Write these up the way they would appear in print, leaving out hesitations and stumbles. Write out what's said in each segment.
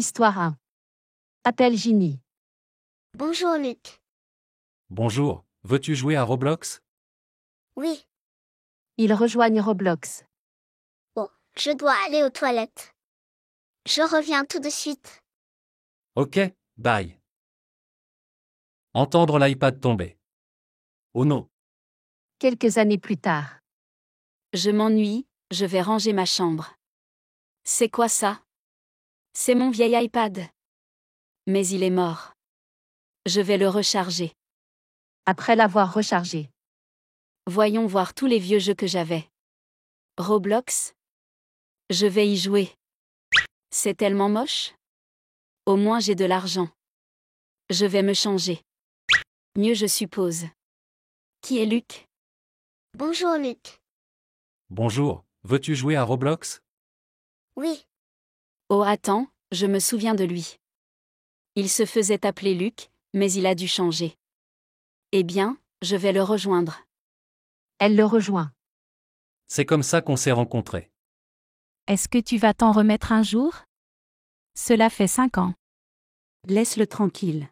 Histoire 1. Appelle Ginny. Bonjour Luc. Bonjour, veux-tu jouer à Roblox? Oui, Ils rejoignent Roblox. bon, je dois aller aux toilettes. Je reviens tout de suite. Ok, bye. Entendre l'iPad tomber. Oh non, Quelques années plus tard. Je m'ennuie, je vais ranger ma chambre. C'est quoi ça? C'est mon vieil iPad. Mais il est mort. Je vais le recharger. Après l'avoir rechargé. Voyons voir tous les vieux jeux que j'avais. Roblox? Je vais y jouer. C'est tellement moche. Au moins j'ai de l'argent. Je vais me changer. Mieux je suppose. Qui est Luc? Bonjour Luc. bonjour, veux-tu jouer à Roblox? Oui, Oh attends, je me souviens de lui. Il se faisait appeler Luc, mais il a dû changer. Eh bien, je vais le rejoindre. Elle le rejoint. C'est comme ça qu'on s'est rencontrés. Est-ce que tu vas t'en remettre un jour? Cela fait 5 ans. Laisse-le tranquille.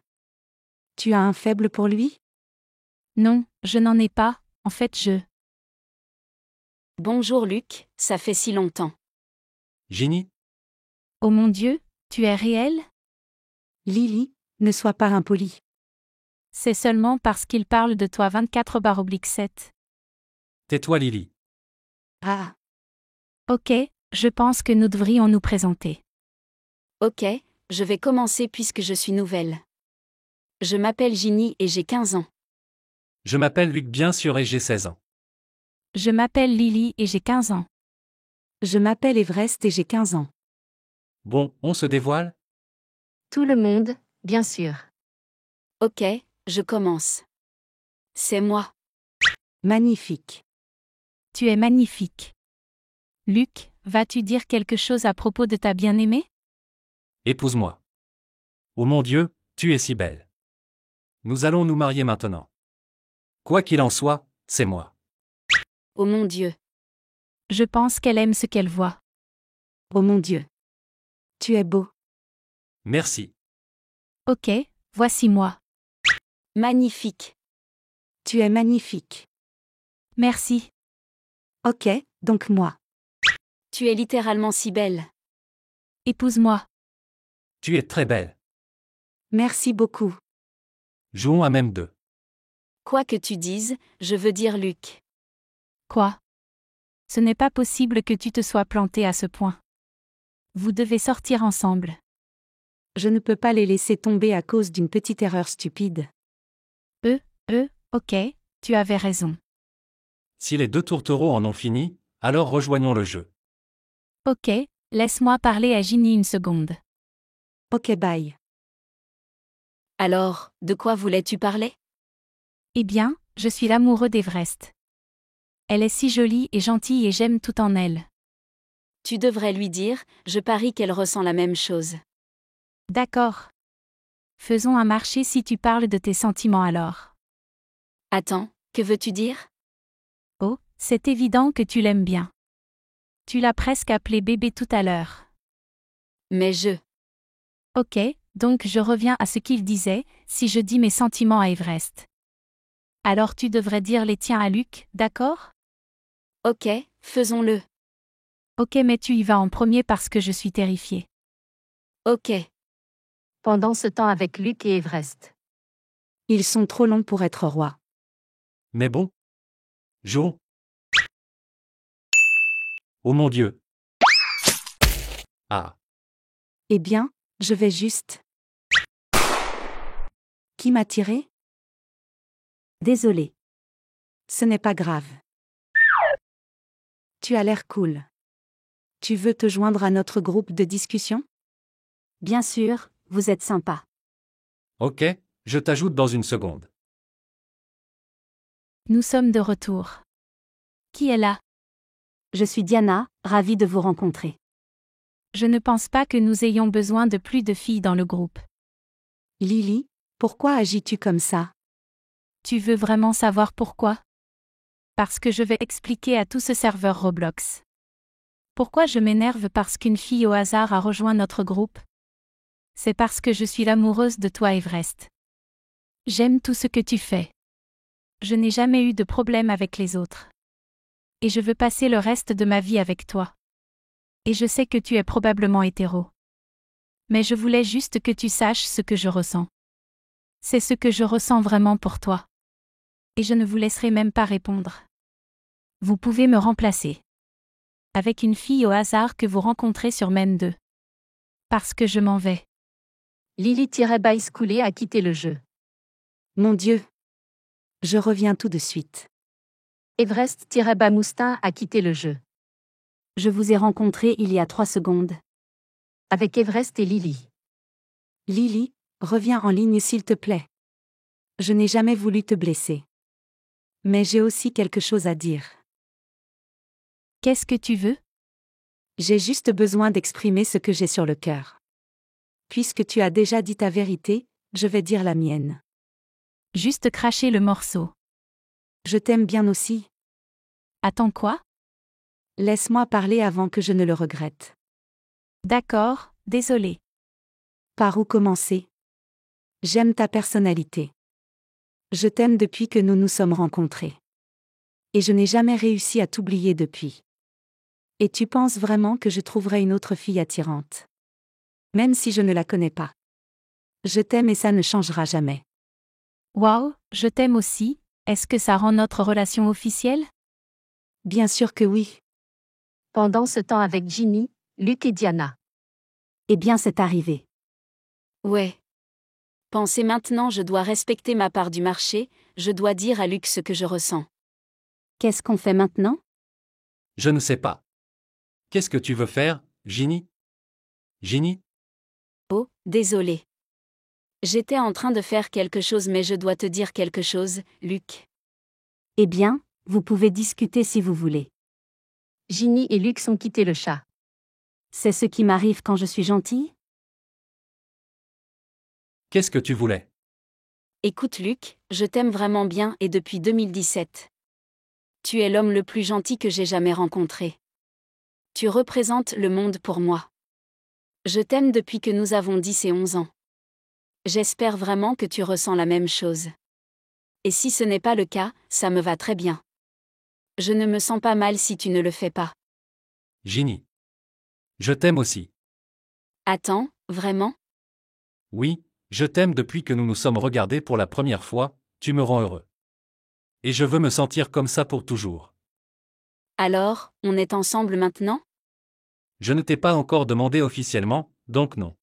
Tu as un faible pour lui? Non, je n'en ai pas, en fait Bonjour Luc, ça fait si longtemps. Ginny? Oh mon Dieu, tu es réel? Lily, ne sois pas impoli. C'est seulement parce qu'il parle de toi 24/7. Tais-toi Lily. Ah, Ok, je pense que nous devrions nous présenter. Ok, je vais commencer puisque je suis nouvelle. Je m'appelle Ginny et j'ai 15 ans. Je m'appelle Luc bien sûr et j'ai 16 ans. Je m'appelle Lily et j'ai 15 ans. je m'appelle Everest et j'ai 15 ans. Bon, on se dévoile? Tout le monde, bien sûr. Ok, je commence. C'est moi. Magnifique. Tu es magnifique. Luc, vas-tu dire quelque chose à propos de ta bien-aimée? Épouse-moi. Oh mon Dieu, tu es si belle. Nous allons nous marier maintenant. Quoi qu'il en soit, c'est moi. Oh mon Dieu. Je pense qu'elle aime ce qu'elle voit. Oh mon Dieu. Tu es beau. Merci. Ok, voici moi. Magnifique. Tu es magnifique. Merci. Ok, donc moi. Tu es littéralement si belle. Épouse-moi. Tu es très belle. Merci beaucoup. Jouons à même deux. Quoi que tu dises, je veux dire Luc. Quoi? Ce n'est pas possible que tu te sois planté à ce point. Vous devez sortir ensemble. Je ne peux pas les laisser tomber à cause d'une petite erreur stupide. Ok, tu avais raison. Si les deux tourtereaux en ont fini, alors rejoignons le jeu. Ok, laisse-moi parler à Ginny une seconde. Ok, bye. Alors, de quoi voulais-tu parler? Eh bien, je suis l'amoureux d'Everest. Elle est si jolie et gentille et j'aime tout en elle. Tu devrais lui dire, je parie qu'elle ressent la même chose. D'accord. Faisons un marché si tu parles de tes sentiments alors. Attends, que veux-tu dire? Oh, c'est évident que tu l'aimes bien. Tu l'as presque appelé bébé tout à l'heure. Mais je. Ok, donc je reviens à ce qu'il disait, si je dis mes sentiments à Everest. Alors tu devrais dire les tiens à Luc, d'accord? Ok, faisons-le. Ok, mais tu y vas en premier parce que je suis terrifiée. Ok. Pendant ce temps avec Luc et Everest. Ils sont trop longs pour être rois. Mais bon. Jouons. Oh mon Dieu. Ah, Eh bien, je vais juste. Qui m'a tiré? Désolé. Ce n'est pas grave. Tu as l'air cool. Tu veux te joindre à notre groupe de discussion? bien sûr, vous êtes sympa. ok, je t'ajoute dans une seconde. Nous sommes de retour. Qui est là? Je suis Diana, ravie de vous rencontrer. Je ne pense pas que nous ayons besoin de plus de filles dans le groupe. Lily, pourquoi agis-tu comme ça? Tu veux vraiment savoir pourquoi? Parce que je vais expliquer à tout ce serveur Roblox. Pourquoi je m'énerve parce qu'une fille au hasard a rejoint notre groupe? C'est parce que je suis l'amoureuse de toi, Everest. J'aime tout ce que tu fais. Je n'ai jamais eu de problème avec les autres. Et je veux passer le reste de ma vie avec toi. Et je sais que tu es probablement hétéro. Mais je voulais juste que tu saches ce que je ressens. C'est ce que je ressens vraiment pour toi. Et je ne vous laisserai même pas répondre. Vous pouvez me remplacer. Avec une fille au hasard que vous rencontrez sur Men 2. Parce que je m'en vais. Lily-Baiscoulé a quitté le jeu. Mon Dieu. Je reviens tout de suite. Everest-Moustin a quitté le jeu. Je vous ai rencontré il y a 3 secondes. Avec Everest et Lily. Lily, reviens en ligne s'il te plaît. Je n'ai jamais voulu te blesser. Mais j'ai aussi quelque chose à dire. Qu'est-ce que tu veux? J'ai juste besoin d'exprimer ce que j'ai sur le cœur. Puisque tu as déjà dit ta vérité, je vais dire la mienne. Juste cracher le morceau. Je t'aime bien aussi. Attends quoi? Laisse-moi parler avant que je ne le regrette. D'accord, désolé. Par où commencer? J'aime ta personnalité. Je t'aime depuis que nous nous sommes rencontrés. Et je n'ai jamais réussi à t'oublier depuis. Et tu penses vraiment que je trouverai une autre fille attirante? Même si je ne la connais pas. Je t'aime et ça ne changera jamais. Wow, je t'aime aussi. Est-ce que ça rend notre relation officielle? Bien sûr que oui. Pendant ce temps avec Ginny, Luke et Diana. Eh bien c'est arrivé. Ouais. Pensez maintenant, je dois respecter ma part du marché, je dois dire à Luc ce que je ressens. Qu'est-ce qu'on fait maintenant? Je ne sais pas. Qu'est-ce que tu veux faire, Ginny? Ginny? Oh, désolé. J'étais en train de faire quelque chose mais je dois te dire quelque chose, Luc. Eh bien, vous pouvez discuter si vous voulez. Ginny et Luke ont quitté le chat. C'est ce qui m'arrive quand je suis gentille? Qu'est-ce que tu voulais? Écoute Luc, je t'aime vraiment bien et depuis 2017. Tu es l'homme le plus gentil que j'ai jamais rencontré. Tu représentes le monde pour moi. Je t'aime depuis que nous avons 10 et 11 ans. J'espère vraiment que tu ressens la même chose. Et si ce n'est pas le cas, ça me va très bien. Je ne me sens pas mal si tu ne le fais pas. Ginny. Je t'aime aussi. Attends, vraiment? Oui, je t'aime depuis que nous nous sommes regardés pour la première fois, tu me rends heureux. Et je veux me sentir comme ça pour toujours. Alors, on est ensemble maintenant? Je ne t'ai pas encore demandé officiellement, donc non.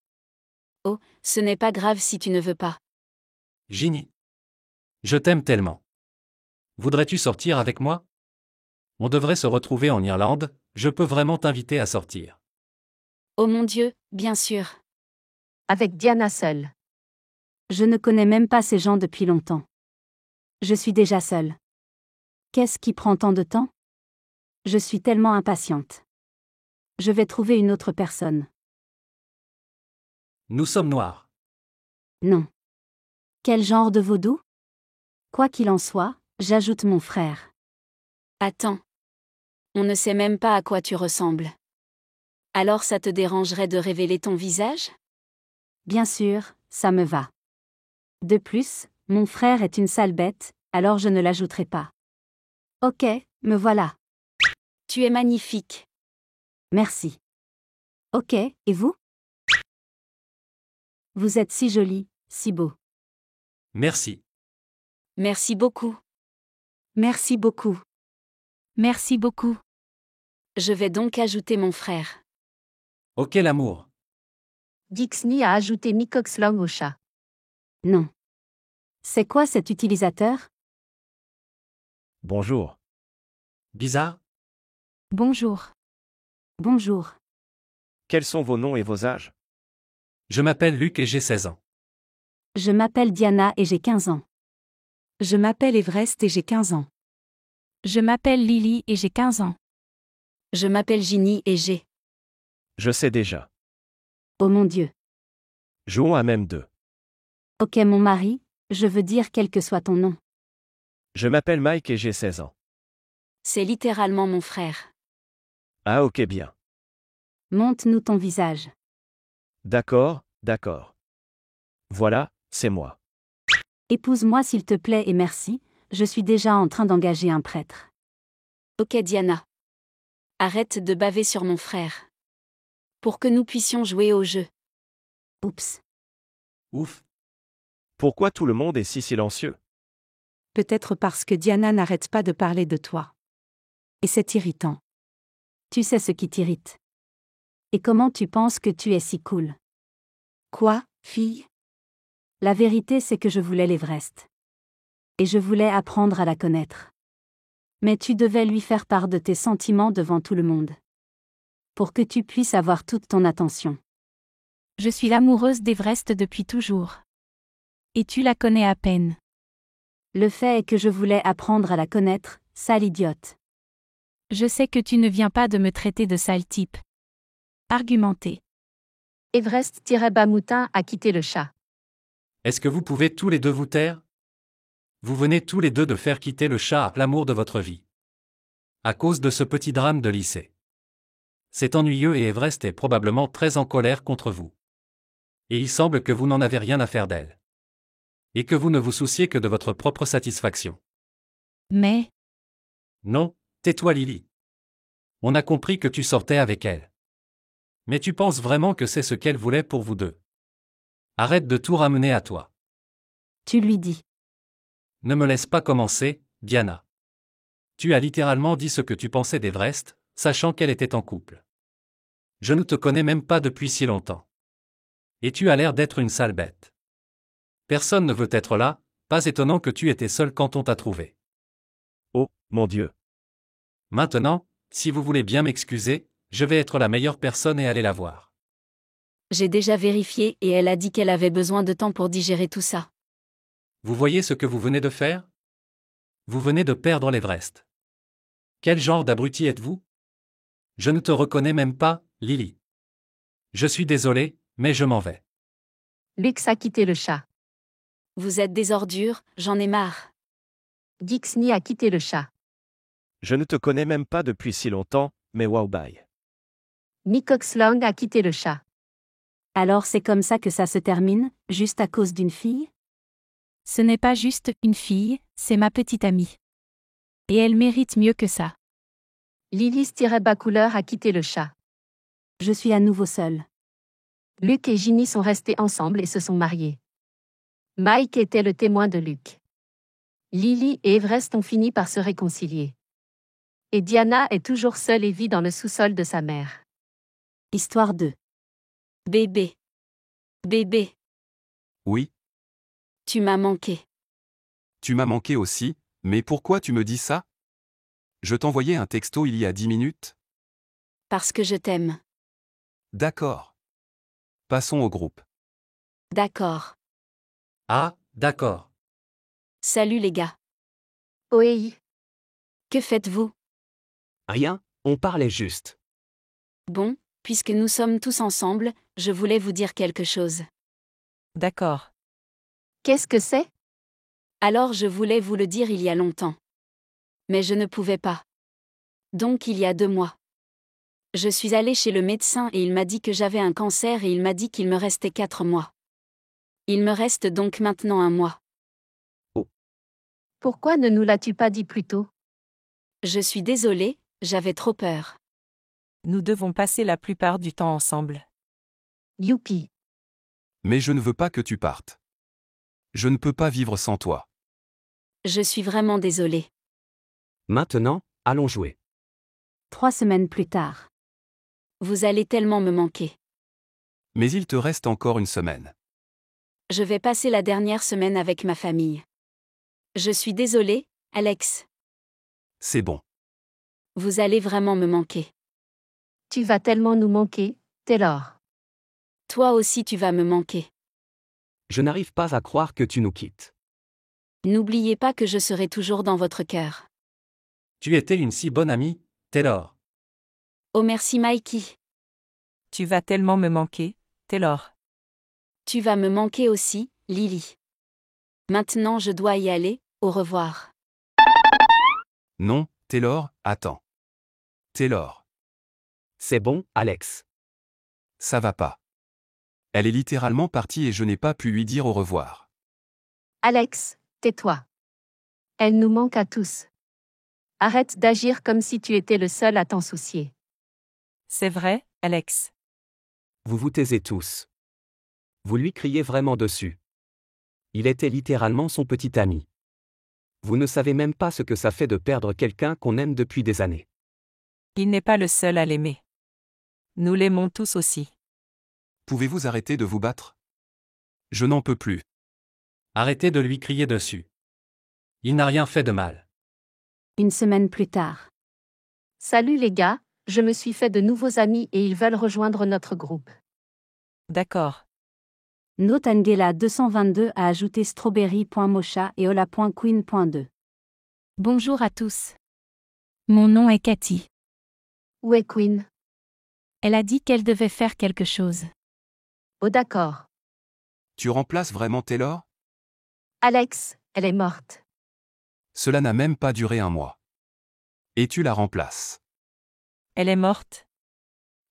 Oh, ce n'est pas grave si tu ne veux pas. Ginny. Je t'aime tellement. Voudrais-tu sortir avec moi? On devrait se retrouver en Irlande, je peux vraiment t'inviter à sortir. Oh mon Dieu, bien sûr. Avec Diana seule. Je ne connais même pas ces gens depuis longtemps. Je suis déjà seule. Qu'est-ce qui prend tant de temps? Je suis tellement impatiente. Je vais trouver une autre personne. Nous sommes noirs. Non. Quel genre de vaudou? Quoi qu'il en soit, j'ajoute mon frère. Attends. On ne sait même pas à quoi tu ressembles. Alors ça te dérangerait de révéler ton visage? Bien sûr, ça me va. De plus, mon frère est une sale bête, alors je ne l'ajouterai pas. Ok, me voilà. Tu es magnifique. Merci. Ok, et vous? Vous êtes si joli, si beau. Merci. Merci beaucoup. Merci beaucoup. Merci beaucoup. Je vais donc ajouter mon frère. Ok l'amour. Dixney a ajouté Mikoxlong au chat. Non. C'est quoi cet utilisateur? Bonjour. Bizarre? Bonjour. Bonjour. Quels sont vos noms et vos âges? Je m'appelle Luc et j'ai 16 ans. Je m'appelle Diana et j'ai 15 ans. Je m'appelle Everest et j'ai 15 ans. Je m'appelle Lily et j'ai 15 ans. Je m'appelle Ginny et j'ai. Je sais déjà. Oh mon Dieu. Jouons à même 2. Ok mon mari, je veux dire quel que soit ton nom. Je m'appelle Mike et j'ai 16 ans. C'est littéralement mon frère. Ah ok bien. Montre-nous ton visage. D'accord, D'accord. Voilà, c'est moi. Épouse-moi s'il te plaît et merci, je suis déjà en train d'engager un prêtre. Ok Diana. Arrête de baver sur mon frère. Pour que nous puissions jouer au jeu. Oups. Ouf. Pourquoi tout le monde est si silencieux? Peut-être parce que Diana n'arrête pas de parler de toi. Et c'est irritant. Tu sais ce qui t'irrite. Et comment tu penses que tu es si cool? Quoi, fille? La vérité c'est que je voulais l'Everest. Et je voulais apprendre à la connaître. Mais tu devais lui faire part de tes sentiments devant tout le monde. Pour que tu puisses avoir toute ton attention. Je suis l'amoureuse d'Everest depuis toujours. Et tu la connais à peine. Le fait est que je voulais apprendre à la connaître, sale idiote. Je sais que tu ne viens pas de me traiter de sale type. Argumenter. Everest-Bamoutin a quitté le chat. Est-ce que vous pouvez tous les deux vous taire? Vous venez tous les deux de faire quitter le chat à l'amour de votre vie. À cause de ce petit drame de lycée. C'est ennuyeux et Everest est probablement très en colère contre vous. Et il semble que vous n'en avez rien à faire d'elle. Et que vous ne vous souciez que de votre propre satisfaction. Mais, Non, tais-toi Lily. On a compris que tu sortais avec elle. Mais tu penses vraiment que c'est ce qu'elle voulait pour vous deux? Arrête de tout ramener à toi. Tu lui dis. Ne me laisse pas commencer, Diana. Tu as littéralement dit ce que tu pensais d'Everest, sachant qu'elle était en couple. Je ne te connais même pas depuis si longtemps. Et tu as l'air d'être une sale bête. Personne ne veut être là, pas étonnant que tu étais seul quand on t'a trouvé. Oh, mon Dieu. Maintenant, si vous voulez bien m'excuser, je vais être la meilleure personne et aller la voir. J'ai déjà vérifié et elle a dit qu'elle avait besoin de temps pour digérer tout ça. Vous voyez ce que vous venez de faire? Vous venez de perdre l'Everest. Quel genre d'abruti êtes-vous? Je ne te reconnais même pas, Lily. Je suis désolé, mais je m'en vais. Lux a quitté le chat. Vous êtes des ordures, j'en ai marre. Dixney a quitté le chat. Je ne te connais même pas depuis si longtemps, mais wow bye. Mikoxlong a quitté le chat. Alors c'est comme ça que ça se termine, juste à cause d'une fille? ce n'est pas juste une fille, c'est ma petite amie. Et elle mérite mieux que ça. Lilis-Bacouleur a quitté le chat. Je suis à nouveau seule. Luc et Ginny sont restés ensemble et se sont mariés. Mike était le témoin de Luc. Lily et Everest ont fini par se réconcilier. Et Diana est toujours seule et vit dans le sous-sol de sa mère. Histoire 2. Bébé. Bébé, Oui, tu m'as manqué. tu m'as manqué aussi, mais pourquoi tu me dis ça? Je t'envoyais un texto il y a 10 minutes? Parce que je t'aime. D'accord. Passons au groupe. D'accord. Ah, d'accord. Salut les gars. Oui. Que faites-vous? Rien, on parlait juste. Bon, puisque nous sommes tous ensemble, je voulais vous dire quelque chose. D'accord. Qu'est-ce que c'est? Alors je voulais vous le dire il y a longtemps. Mais je ne pouvais pas. Donc il y a 2 mois. Je suis allée chez le médecin et il m'a dit que j'avais un cancer et il m'a dit qu'il me restait 4 mois. Il me reste donc maintenant 1 mois. Pourquoi ne nous l'as-tu pas dit plus tôt? Je suis désolée, j'avais trop peur. Nous devons passer la plupart du temps ensemble. Youpi. Mais je ne veux pas que tu partes. Je ne peux pas vivre sans toi. Je suis vraiment désolée. Maintenant, allons jouer. 3 semaines plus tard. Vous allez tellement me manquer. Mais il te reste encore une semaine. Je vais passer la dernière semaine avec ma famille. Je suis désolée, Alex. C'est bon. Vous allez vraiment me manquer. Tu vas tellement nous manquer, Taylor. Toi aussi tu vas me manquer. Je n'arrive pas à croire que tu nous quittes. N'oubliez pas que je serai toujours dans votre cœur. Tu étais une si bonne amie, Taylor. Oh merci Mikey. Tu vas tellement me manquer, Taylor. Tu vas me manquer aussi, Lily. Maintenant je dois y aller, au revoir. Non, Taylor, attends. Taylor, C'est bon, Alex. ça va pas. Elle est littéralement partie et je n'ai pas pu lui dire au revoir. Alex, tais-toi. Elle nous manque à tous. Arrête d'agir comme si tu étais le seul à t'en soucier. C'est vrai, Alex. Vous vous taisez tous. Vous lui criez vraiment dessus. Il était littéralement son petit ami. Vous ne savez même pas ce que ça fait de perdre quelqu'un qu'on aime depuis des années. Il n'est pas le seul à l'aimer. Nous l'aimons tous aussi. Pouvez-vous arrêter de vous battre? Je n'en peux plus. Arrêtez de lui crier dessus. Il n'a rien fait de mal. Une semaine plus tard. Salut les gars, je me suis fait de nouveaux amis et ils veulent rejoindre notre groupe. D'accord. Note Angela 222 a ajouté strawberry.mocha et hola.queen.2. Bonjour à tous. Mon nom est Cathy. Où est Queen? Elle a dit qu'elle devait faire quelque chose. Oh d'accord. Tu remplaces vraiment Taylor? Alex, elle est morte. Cela n'a même pas duré un mois. Et tu la remplaces. Elle est morte.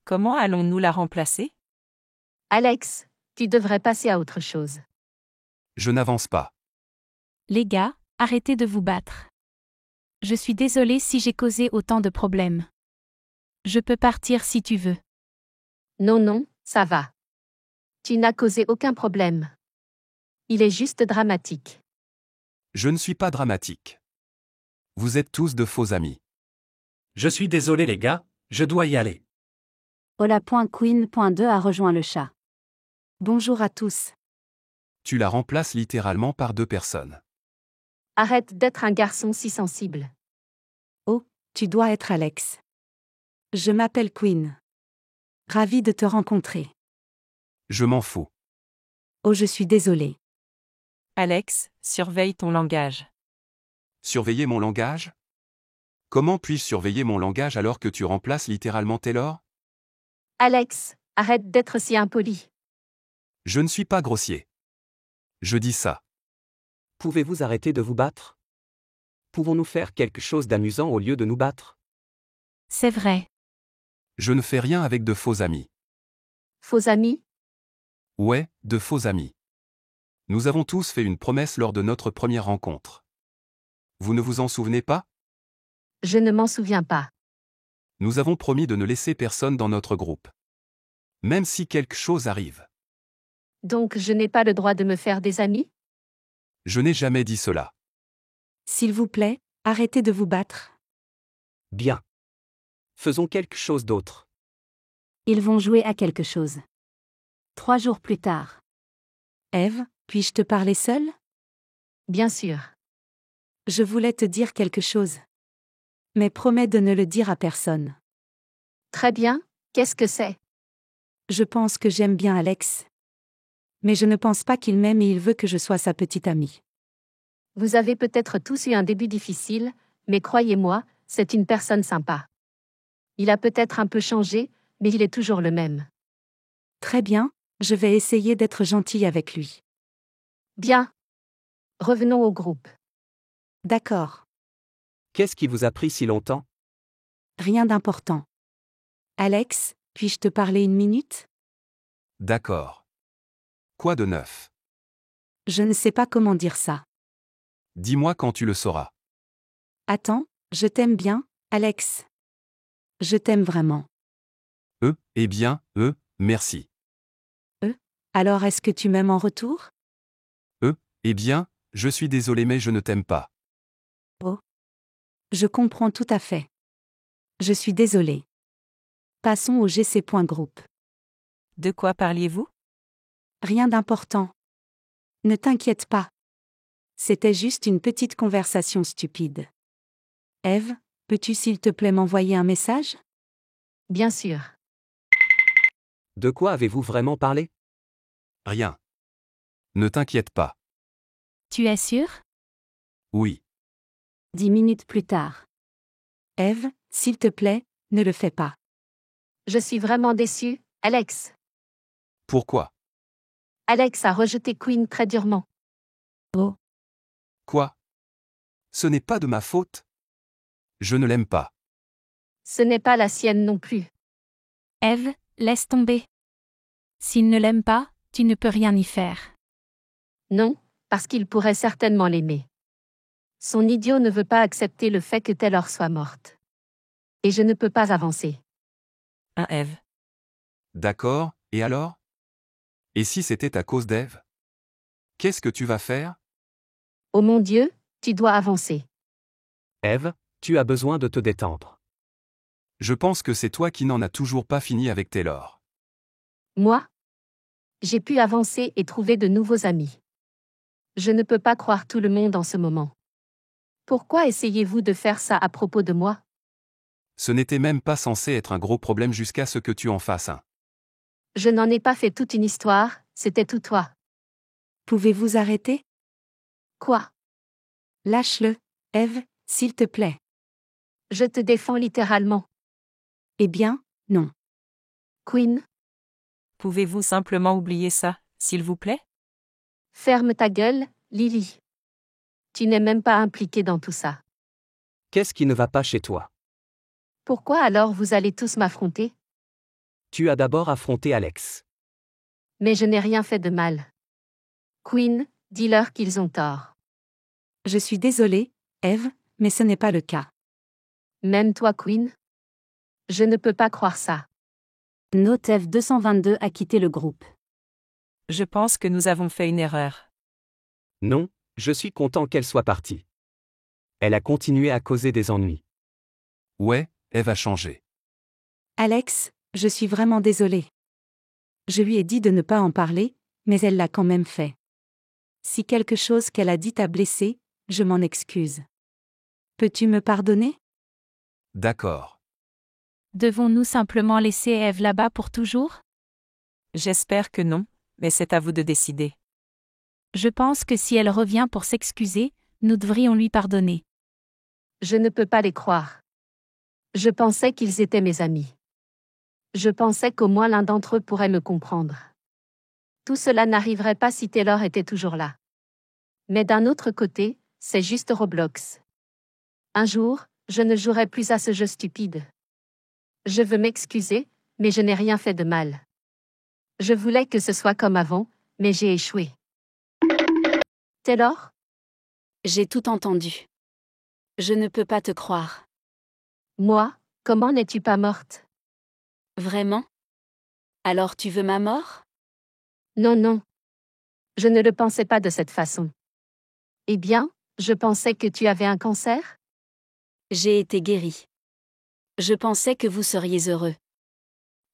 Comment allons-nous la remplacer? Alex, tu devrais passer à autre chose. Je n'avance pas. Les gars, arrêtez de vous battre. Je suis désolée si j'ai causé autant de problèmes. Je peux partir si tu veux. Non, non, ça va. Tu n'as causé aucun problème. Il est juste dramatique. Je ne suis pas dramatique. Vous êtes tous de faux amis. Je suis désolé les gars, je dois y aller. Hola.queen.2 a rejoint le chat. Bonjour à tous. Tu la remplaces littéralement par 2 personnes. Arrête d'être un garçon si sensible. Oh, tu dois être Alex. Je m'appelle Queen. Ravi de te rencontrer. Je m'en fous. Oh, je suis désolée. Alex, surveille ton langage. Surveiller mon langage? Comment puis-je surveiller mon langage alors que tu remplaces littéralement Taylor? Alex, arrête d'être si impoli. Je ne suis pas grossier. Je dis ça. Pouvez-vous arrêter de vous battre? Pouvons-nous faire quelque chose d'amusant au lieu de nous battre? C'est vrai. Je ne fais rien avec de faux amis. Faux amis? Ouais, de faux amis. Nous avons tous fait une promesse lors de notre première rencontre. Vous ne vous en souvenez pas? Je ne m'en souviens pas. Nous avons promis de ne laisser personne dans notre groupe. Même si quelque chose arrive. Donc je n'ai pas le droit de me faire des amis? Je n'ai jamais dit cela. S'il vous plaît, arrêtez de vous battre. Bien. Faisons quelque chose d'autre. Ils vont jouer à quelque chose. 3 jours plus tard. Eve, puis-je te parler seule? Bien sûr. Je voulais te dire quelque chose. Mais promets de ne le dire à personne. Très bien, qu'est-ce que c'est? Je pense que j'aime bien Alex. Mais je ne pense pas qu'il m'aime et il veut que je sois sa petite amie. Vous avez peut-être tous eu un début difficile, mais croyez-moi, c'est une personne sympa. Il a peut-être un peu changé, mais il est toujours le même. Très bien, je vais essayer d'être gentille avec lui. Bien. Revenons au groupe. D'accord. Qu'est-ce qui vous a pris si longtemps? Rien d'important. Alex, puis-je te parler 1 minute? D'accord. Quoi de neuf? Je ne sais pas comment dire ça. Dis-moi quand tu le sauras. Attends, je t'aime bien, Alex. Je t'aime vraiment. Eh bien, merci. Alors est-ce que tu m'aimes en retour? Eh bien, je suis désolé mais je ne t'aime pas. Oh. Je comprends tout à fait. Je suis désolée. Passons au GC.group. De quoi parliez-vous? Rien d'important. Ne t'inquiète pas. C'était juste une petite conversation stupide. Eve, peux-tu s'il te plaît m'envoyer un message? Bien sûr. De quoi avez-vous vraiment parlé? Rien. Ne t'inquiète pas. Tu es sûr? Oui. 10 minutes plus tard. Eve, s'il te plaît, ne le fais pas. Je suis vraiment déçue, Alex. Pourquoi? Alex a rejeté Queen très durement. Oh. Quoi? Ce n'est pas de ma faute. Je ne l'aime pas. Ce n'est pas la sienne non plus. Eve, laisse tomber. S'il ne l'aime pas, Tu ne peux rien y faire. Non, parce qu'il pourrait certainement l'aimer. Son idiot ne veut pas accepter le fait que Taylor soit morte. Et je ne peux pas avancer. Eve. D'accord, et alors? Et si c'était à cause d'Eve? Qu'est-ce que tu vas faire? Oh mon Dieu, tu dois avancer. Eve, tu as besoin de te détendre. Je pense que c'est toi qui n'en as toujours pas fini avec Taylor. Moi? J'ai pu avancer et trouver de nouveaux amis. Je ne peux pas croire tout le monde en ce moment. Pourquoi essayez-vous de faire ça à propos de moi? Ce n'était même pas censé être un gros problème jusqu'à ce que tu en fasses un. Je n'en ai pas fait toute une histoire, c'était tout toi. Pouvez-vous arrêter? Quoi? Lâche-le, Eve, s'il te plaît. Je te défends littéralement. Eh bien, non. Queen, Pouvez-vous simplement oublier ça, s'il vous plaît? ferme ta gueule, Lily. Tu n'es même pas impliquée dans tout ça. Qu'est-ce qui ne va pas chez toi? Pourquoi alors vous allez tous m'affronter? Tu as d'abord affronté Alex. Mais je n'ai rien fait de mal. Queen, dis-leur qu'ils ont tort. Je suis désolée, Eve, mais ce n'est pas le cas. Même toi, Queen? Je ne peux pas croire ça. Note Eve 222 a quitté le groupe. Je pense que nous avons fait une erreur. Non, je suis content qu'elle soit partie. Elle a continué à causer des ennuis. Ouais, Eve a changé. Alex, je suis vraiment désolée. Je lui ai dit de ne pas en parler, mais elle l'a quand même fait. Si quelque chose qu'elle a dit t'a blessé, je m'en excuse. Peux-tu me pardonner? D'accord. Devons-nous simplement laisser Eve là-bas pour toujours? J'espère que non, mais c'est à vous de décider. Je pense que si elle revient pour s'excuser, nous devrions lui pardonner. Je ne peux pas les croire. Je pensais qu'ils étaient mes amis. Je pensais qu'au moins l'un d'entre eux pourrait me comprendre. Tout cela n'arriverait pas si Taylor était toujours là. Mais d'un autre côté, c'est juste Roblox. Un jour, je ne jouerai plus à ce jeu stupide. Je veux m'excuser, mais je n'ai rien fait de mal. Je voulais que ce soit comme avant, mais j'ai échoué. Taylor? J'ai tout entendu. Je ne peux pas te croire. Moi, comment n'es-tu pas morte? Vraiment? Alors tu veux ma mort? Non, non. Je ne le pensais pas de cette façon. Eh bien, je pensais que tu avais un cancer? J'ai été guérie. Je pensais que vous seriez heureux.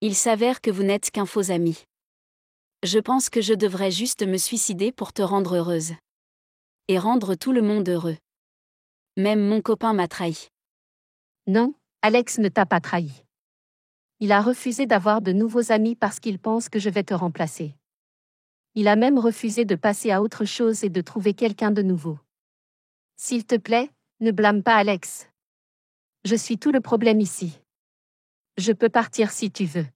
Il s'avère que vous n'êtes qu'un faux ami. Je pense que je devrais juste me suicider pour te rendre heureuse. Et rendre tout le monde heureux. Même mon copain m'a trahi. Non, Alex ne t'a pas trahi. Il a refusé d'avoir de nouveaux amis parce qu'il pense que je vais te remplacer. Il a même refusé de passer à autre chose et de trouver quelqu'un de nouveau. S'il te plaît, ne blâme pas Alex. Je suis tout le problème ici. Je peux partir si tu veux.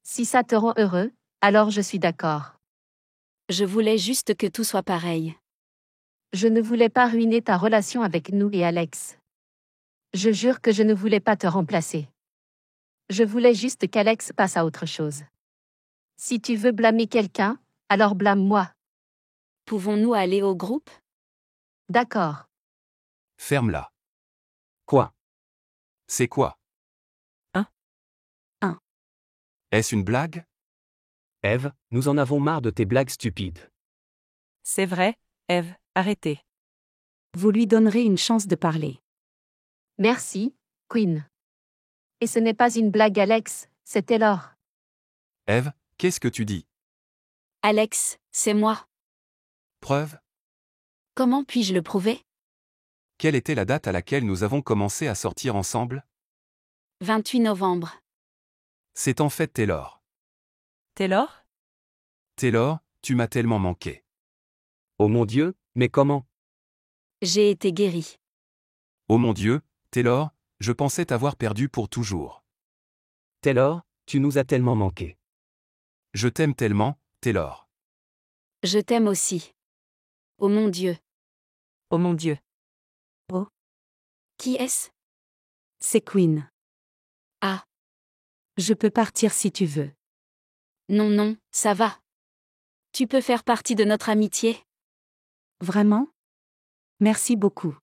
Si ça te rend heureux, alors je suis d'accord. Je voulais juste que tout soit pareil. Je ne voulais pas ruiner ta relation avec nous et Alex. Je jure que je ne voulais pas te remplacer. Je voulais juste qu'Alex passe à autre chose. Si tu veux blâmer quelqu'un, alors blâme-moi. Pouvons-nous aller au groupe? D'accord. Ferme-la. Quoi? C'est quoi? Est-ce une blague? Eve, nous en avons marre de tes blagues stupides. C'est vrai, Eve, arrêtez. Vous lui donnerez une chance de parler. Merci, Queen. Et ce n'est pas une blague, Alex, c'est Taylor. Eve, qu'est-ce que tu dis? Alex, c'est moi. Preuve? Comment puis-je le prouver? Quelle était la date à laquelle nous avons commencé à sortir ensemble? 28 novembre. C'est en fait Taylor. Taylor? Taylor, tu m'as tellement manqué. Oh mon Dieu, mais comment? J'ai été guérie. Oh mon Dieu, Taylor, je pensais t'avoir perdu pour toujours. Taylor, tu nous as tellement manqué. Je t'aime tellement, Taylor. Je t'aime aussi. Oh mon Dieu. Oh mon Dieu. Qui est-ce? C'est Queen. Ah. Je peux partir si tu veux. Non, non, ça va. Tu peux faire partie de notre amitié? Vraiment? Merci beaucoup.